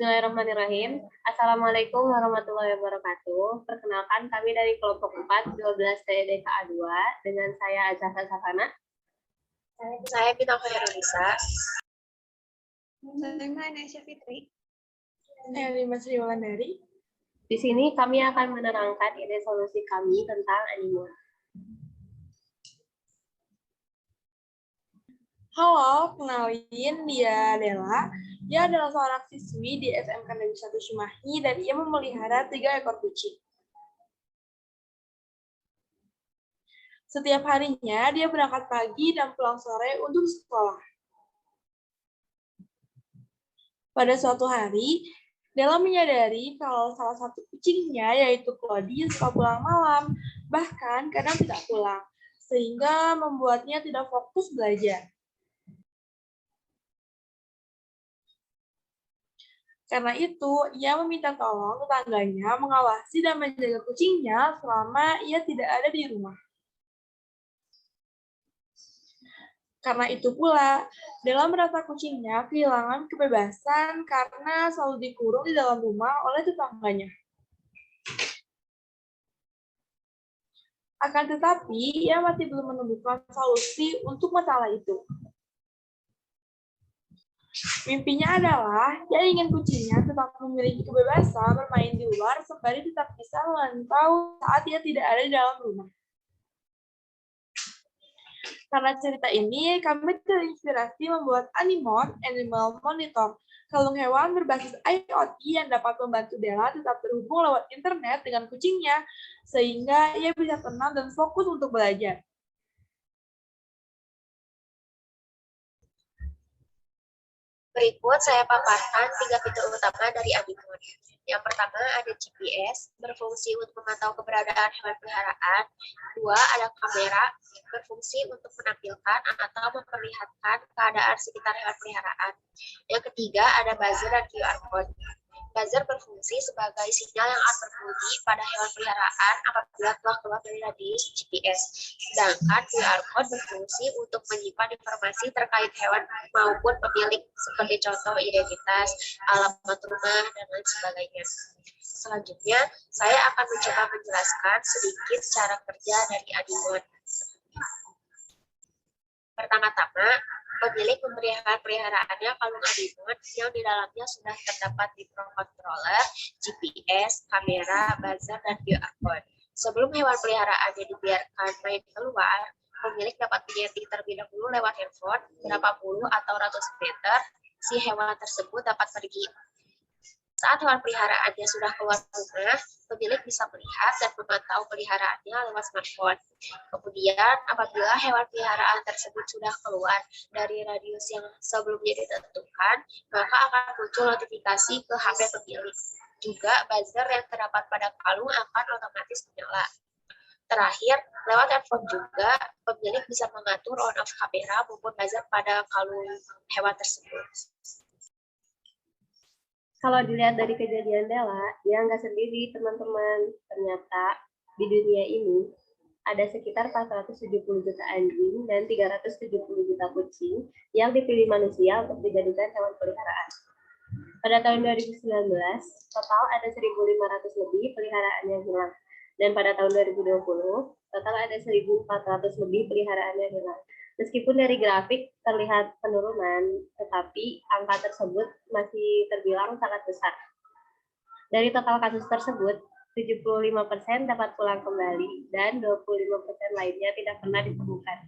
Bismillahirrahmanirrahim. Assalamualaikum warahmatullahi wabarakatuh. Perkenalkan, kami dari kelompok 4, 12 TEDKA 2, dengan saya Azahra Safana. Saya Bintang Khairunisa. Saya Aisyah Fitri. Saya Lima Sri Wulandari. Di sini kami akan menerangkan ide solusi kami tentang Animon. Halo, kenalin, dia Dela. Dia adalah seorang siswi di SMK Negeri 1 Cimahi dan ia memelihara 3 ekor kucing. Setiap harinya dia berangkat pagi dan pulang sore untuk sekolah. Pada suatu hari, Dela menyadari kalau salah satu kucingnya, yaitu Claudie, suka pulang malam, bahkan kadang tidak pulang, sehingga membuatnya tidak fokus belajar. Karena itu, ia meminta tolong tetangganya mengawasi dan menjaga kucingnya selama ia tidak ada di rumah. Karena itu pula, Dela merasa kucingnya kehilangan kebebasan karena selalu dikurung di dalam rumah oleh tetangganya. Akan tetapi, ia masih belum menemukan solusi untuk masalah itu. Mimpinya adalah dia ingin kucingnya tetap memiliki kebebasan bermain di luar sembari tetap bisa memantau saat dia tidak ada di dalam rumah. Karena cerita ini, kami terinspirasi membuat Animon, Animal Monitor, kalung hewan berbasis IoT yang dapat membantu Dela tetap terhubung lewat internet dengan kucingnya, sehingga ia bisa tenang dan fokus untuk belajar. Berikut saya paparkan 3 fitur utama dari Animon. Yang pertama ada GPS, berfungsi untuk memantau keberadaan hewan peliharaan. 2, ada kamera, berfungsi untuk menampilkan atau memperlihatkan keadaan sekitar hewan peliharaan. Yang ketiga ada buzzer dan QR code. Buzzer berfungsi sebagai sinyal yang akan berbunyi pada hewan peliharaan apabila telah keluar dari radius GPS. Sedangkan QR code berfungsi untuk menyimpan informasi terkait hewan maupun pemilik, seperti contoh identitas, alamat rumah, dan lain sebagainya. Selanjutnya, saya akan mencoba menjelaskan sedikit cara kerja dari Animon. Pertama-tama, pemilik memberi hewan peliharaannya kalung Animon yang di dalamnya sudah terdapat microcontroller, GPS, kamera, buzzer, dan QR code. Sebelum hewan peliharaannya dibiarkan main keluar, pemilik dapat menyeting terlebih dahulu lewat handphone berapa puluh atau ratus meter si hewan tersebut dapat pergi. Saat hewan peliharaannya sudah keluar rumah, pemilik bisa melihat dan memantau peliharaannya lewat smartphone. Kemudian, apabila hewan peliharaan tersebut sudah keluar dari radius yang sebelumnya ditentukan, maka akan muncul notifikasi ke HP pemilik. Juga, buzzer yang terdapat pada kalung akan otomatis menyala. Terakhir, lewat handphone juga, pemilik bisa mengatur on-off kamera maupun buzzer pada kalung hewan tersebut. Kalau dilihat dari kejadian Dela, dia nggak sendiri, teman-teman. Ternyata di dunia ini ada sekitar 470 juta anjing dan 370 juta kucing yang dipilih manusia untuk dijadikan hewan peliharaan. Pada tahun 2019, total ada 1.500 lebih peliharaan yang hilang. Dan pada tahun 2020, total ada 1.400 lebih peliharaan yang hilang. Meskipun dari grafik terlihat penurunan, tetapi angka tersebut masih terbilang sangat besar. Dari total kasus tersebut, 75% dapat pulang kembali dan 25% lainnya tidak pernah ditemukan.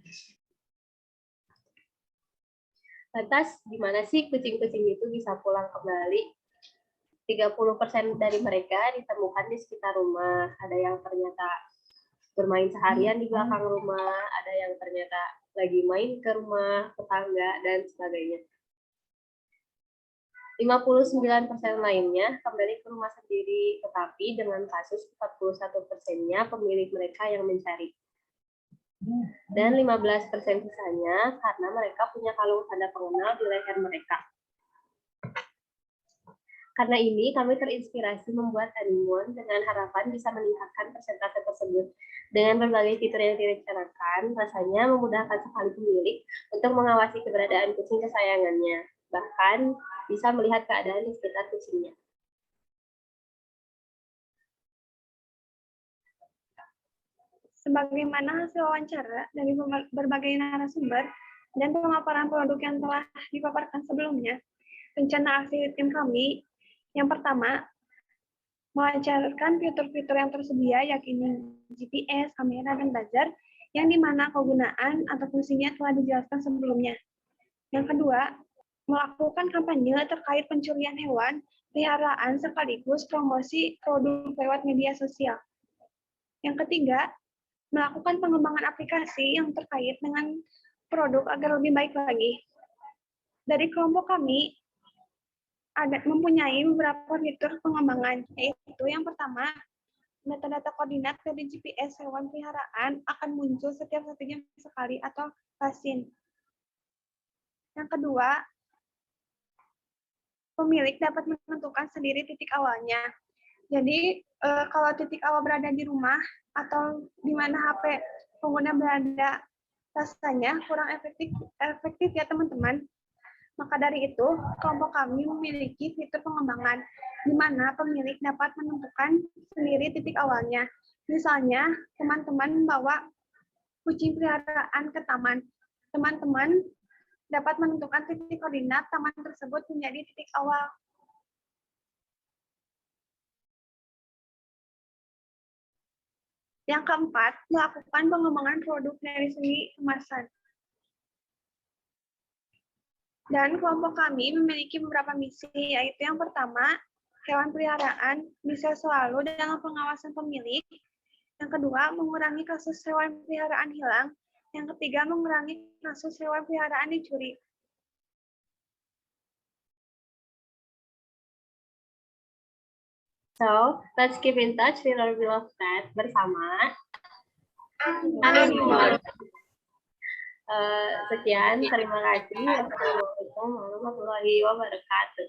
Lantas, gimana sih kucing-kucing itu bisa pulang kembali? 30% dari mereka ditemukan di sekitar rumah. Ada yang ternyata bermain seharian di belakang rumah, ada yang ternyata lagi main ke rumah tetangga, dan sebagainya. 59% lainnya kembali ke rumah sendiri, tetapi dengan kasus 41%-nya pemilik mereka yang mencari. Dan 15% sisanya karena mereka punya kalung tanda pengenal di leher mereka. Karena ini, kami terinspirasi membuat Animon dengan harapan bisa meningkatkan persentase tersebut. Dengan berbagai fitur yang direncanakan, rasanya memudahkan sekali pemilik untuk mengawasi keberadaan kucing kesayangannya. bahkan bisa melihat keadaan di sekitar kucingnya. Sebagaimana hasil wawancara dari berbagai narasumber dan pemaparan produk yang telah dipaparkan sebelumnya, rencana aksi tim kami yang pertama, melancarkan fitur-fitur yang tersedia yakni GPS, kamera, dan buzzer yang dimana kegunaan atau fungsinya telah dijelaskan sebelumnya. Yang kedua, melakukan kampanye terkait pencurian hewan peliharaan sekaligus promosi produk lewat media sosial. Yang ketiga, melakukan pengembangan aplikasi yang terkait dengan produk agar lebih baik lagi. Dari kelompok kami, mempunyai beberapa fitur pengembangan, yaitu yang pertama, data-data koordinat dari GPS hewan peliharaan akan muncul setiap 1 jam sekali atau PASIN. Yang kedua, pemilik dapat menentukan sendiri titik awalnya. Jadi, kalau titik awal berada di rumah atau di mana HP pengguna berada, rasanya kurang efektif ya teman-teman. Maka dari itu, kelompok kami memiliki fitur pengembangan, di mana pemilik dapat menentukan sendiri titik awalnya. Misalnya, teman-teman membawa kucing peliharaan ke taman. Teman-teman dapat menentukan titik koordinat taman tersebut menjadi titik awal. Yang keempat, melakukan pengembangan produk dari segi kemasan. Dan kelompok kami memiliki beberapa misi, yaitu yang pertama, hewan peliharaan bisa selalu dalam pengawasan pemilik. Yang kedua, mengurangi kasus hewan peliharaan hilang. Yang ketiga, mengurangi kasus hewan peliharaan dicuri. So, let's keep in touch with our beloved pet bersama Animal. Sekian, terima kasih. Wassalamualaikum warahmatullahi wabarakatuh.